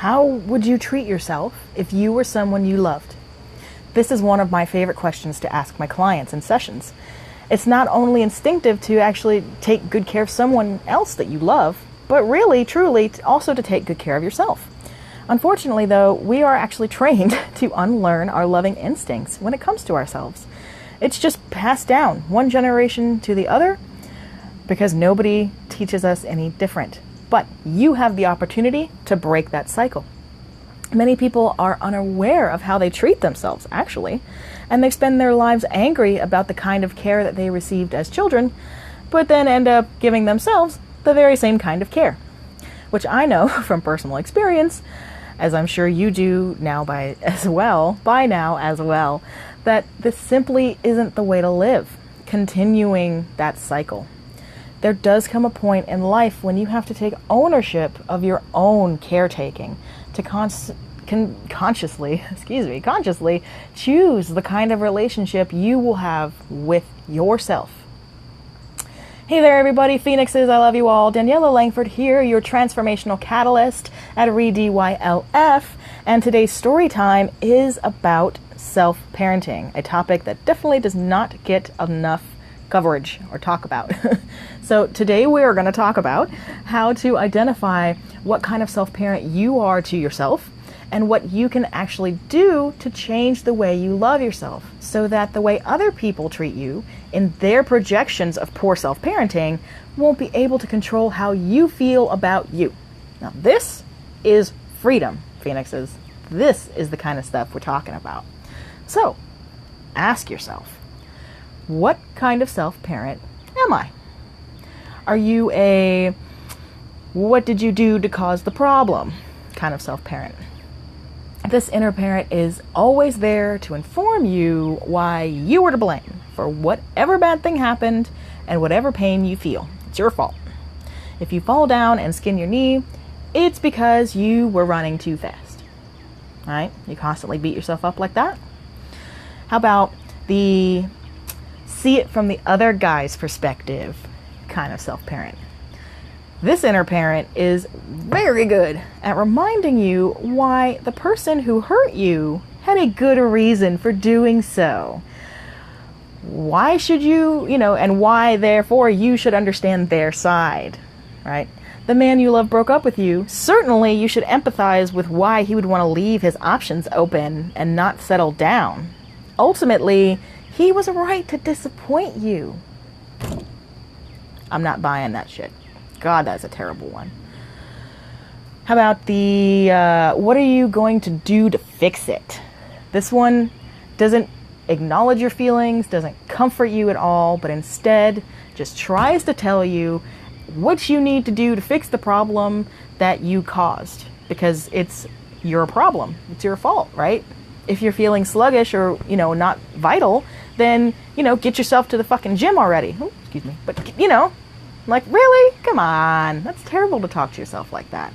How would you treat yourself if you were someone you loved? This is one of my favorite questions to ask my clients in sessions. It's not only instinctive to actually take good care of someone else that you love, but really, truly, also to take good care of yourself. Unfortunately, though, we are actually trained to unlearn our loving instincts when it comes to ourselves. It's just passed down one generation to the other because nobody teaches us any different. But you have the opportunity to break that cycle. Many people are unaware of how they treat themselves, actually, and they spend their lives angry about the kind of care that they received as children, but then end up giving themselves the very same kind of care, which I know from personal experience, as I'm sure you do now by now as well, that this simply isn't the way to live, continuing that cycle. There does come a point in life when you have to take ownership of your own caretaking to consciously choose the kind of relationship you will have with yourself. Hey there, everybody. Phoenixes, I love you all. Daniela Langford here, your transformational catalyst at ReDesign. And today's story time is about self-parenting, a topic that definitely does not get enough coverage or talk about. So today we are going to talk about how to identify what kind of self-parent you are to yourself and what you can actually do to change the way you love yourself so that the way other people treat you in their projections of poor self-parenting won't be able to control how you feel about you. Now this is freedom, Phoenixes. This is the kind of stuff we're talking about. So ask yourself, what kind of self-parent am I? Are you a what did you do to cause the problem kind of self-parent? This inner parent is always there to inform you why you were to blame for whatever bad thing happened and whatever pain you feel. It's your fault. If you fall down and skin your knee, it's because you were running too fast. All right? You constantly beat yourself up like that. How about the see it from the other guy's perspective kind of self-parent? This inner parent is very good at reminding you why the person who hurt you had a good reason for doing so. Why should you, and why therefore you should understand their side, right? The man you love broke up with you. Certainly you should empathize with why he would want to leave his options open and not settle down. Ultimately, he was right to disappoint you. I'm not buying that shit. God, that's a terrible one. How about the, what are you going to do to fix it? This one doesn't acknowledge your feelings, doesn't comfort you at all, but instead just tries to tell you what you need to do to fix the problem that you caused. Because it's your problem. It's your fault, right? If you're feeling sluggish or, not vital, then, get yourself to the fucking gym already. Oh, excuse me. But, like, really? Come on. That's terrible to talk to yourself like that.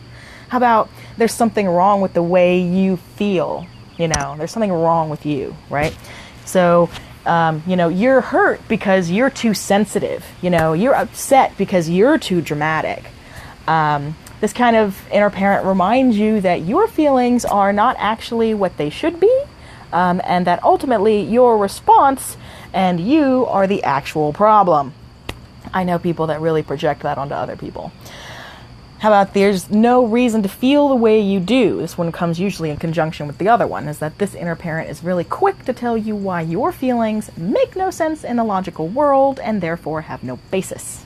How about there's something wrong with the way you feel? There's something wrong with you, right? So, you're hurt because you're too sensitive. You're upset because you're too dramatic. This kind of inner parent reminds you that your feelings are not actually what they should be, and that ultimately your response and you are the actual problem. I know people that really project that onto other people. How about there's no reason to feel the way you do? This one comes usually in conjunction with the other one, is that this inner parent is really quick to tell you why your feelings make no sense in the logical world and therefore have no basis,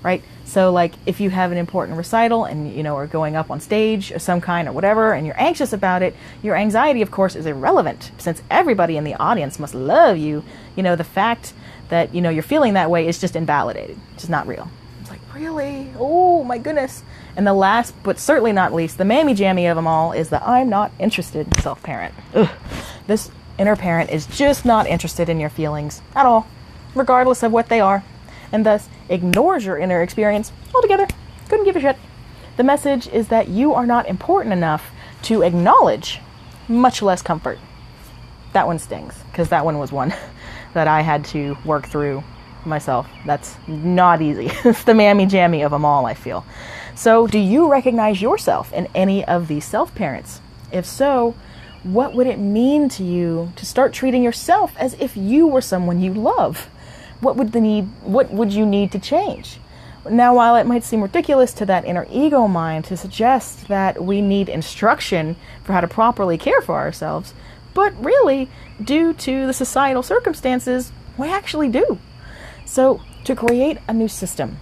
right? So like if you have an important recital and, are going up on stage of some kind or whatever, and you're anxious about it, your anxiety, of course, is irrelevant since everybody in the audience must love you. The fact that, you're feeling that way is just invalidated. It's just not real. It's like, really? Oh my goodness. And the last, but certainly not least, the mammy jammy of them all is the I'm not interested self-parent. Ugh. This inner parent is just not interested in your feelings at all, regardless of what they are, and thus ignores your inner experience altogether. Couldn't give a shit. The message is that you are not important enough to acknowledge, much less comfort. That one stings, because that one was one that I had to work through myself. That's not easy. It's the mammy jammy of them all, I feel. So do you recognize yourself in any of these self-parents? If so, what would it mean to you to start treating yourself as if you were someone you love? What would you need to change? Now, while it might seem ridiculous to that inner ego mind to suggest that we need instruction for how to properly care for ourselves, but really, due to the societal circumstances, we actually do. So, to create a new system,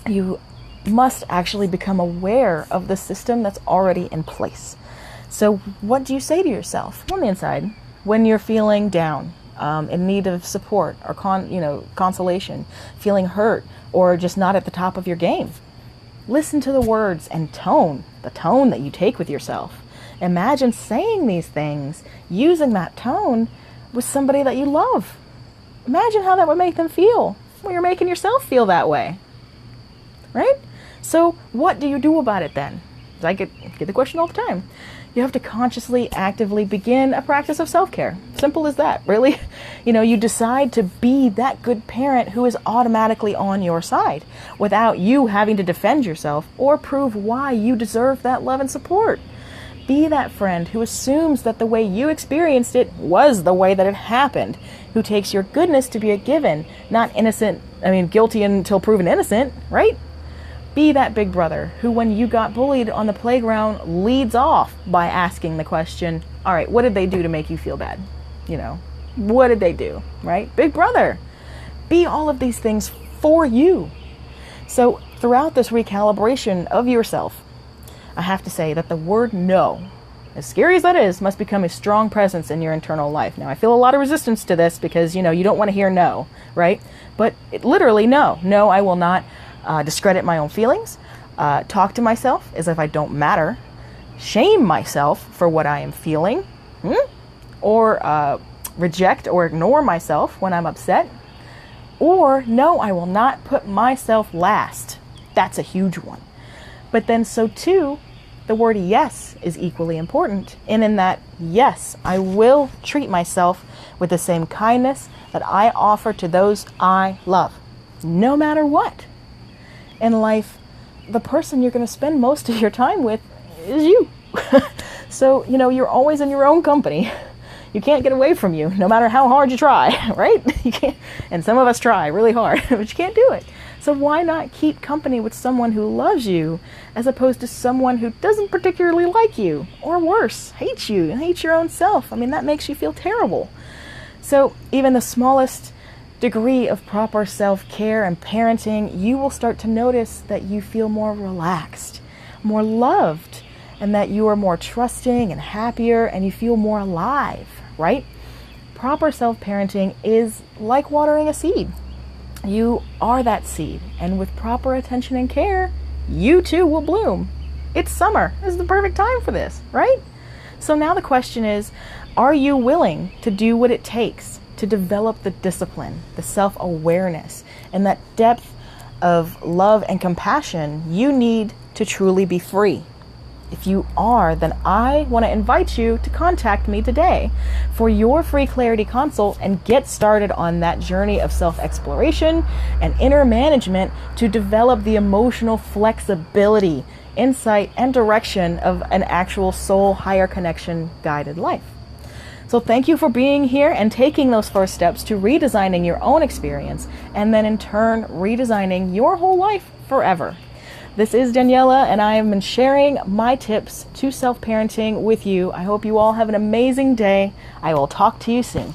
you must actually become aware of the system that's already in place. So, what do you say to yourself on the inside when you're feeling down, in need of support or consolation, feeling hurt, or just not at the top of your game? Listen to the words and the tone that you take with yourself. Imagine saying these things, using that tone with somebody that you love. Imagine how that would make them feel. Well, you're making yourself feel that way, right? So what do you do about it then? I get the question all the time. You have to consciously, actively begin a practice of self-care. Simple as that, really. You decide to be that good parent who is automatically on your side without you having to defend yourself or prove why you deserve that love and support. Be that friend who assumes that the way you experienced it was the way that it happened, who takes your goodness to be a given, not guilty until proven innocent, right? Be that big brother who, when you got bullied on the playground, leads off by asking the question, all right, what did they do to make you feel bad? What did they do, right? Big brother. Be all of these things for you. So throughout this recalibration of yourself, I have to say that the word no, as scary as that is, must become a strong presence in your internal life. Now, I feel a lot of resistance to this because, you don't want to hear no, right? But literally no. No, I will not discredit my own feelings, talk to myself as if I don't matter, shame myself for what I am feeling, or reject or ignore myself when I'm upset, or no, I will not put myself last. That's a huge one. But then so too, the word yes is equally important. And in that yes, I will treat myself with the same kindness that I offer to those I love, no matter what. In life, the person you're going to spend most of your time with is you. So, you're always in your own company. You can't get away from you, no matter how hard you try, right? You can't. And some of us try really hard, but you can't do it. So why not keep company with someone who loves you as opposed to someone who doesn't particularly like you, or worse, hates you and hates your own self? That makes you feel terrible. So even the smallest degree of proper self-care and parenting, you will start to notice that you feel more relaxed, more loved, and that you are more trusting and happier, and you feel more alive, right? Proper self-parenting is like watering a seed. You are that seed, and with proper attention and care, you too will bloom. It's summer. This is the perfect time for this, right? So now the question is, are you willing to do what it takes to develop the discipline, the self-awareness, and that depth of love and compassion you need to truly be free? If you are, then I want to invite you to contact me today for your free clarity consult and get started on that journey of self-exploration and inner management to develop the emotional flexibility, insight, and direction of an actual soul higher connection guided life. So thank you for being here and taking those first steps to redesigning your own experience, and then in turn redesigning your whole life forever. This is Daniela, and I have been sharing my tips to self-parenting with you. I hope you all have an amazing day. I will talk to you soon.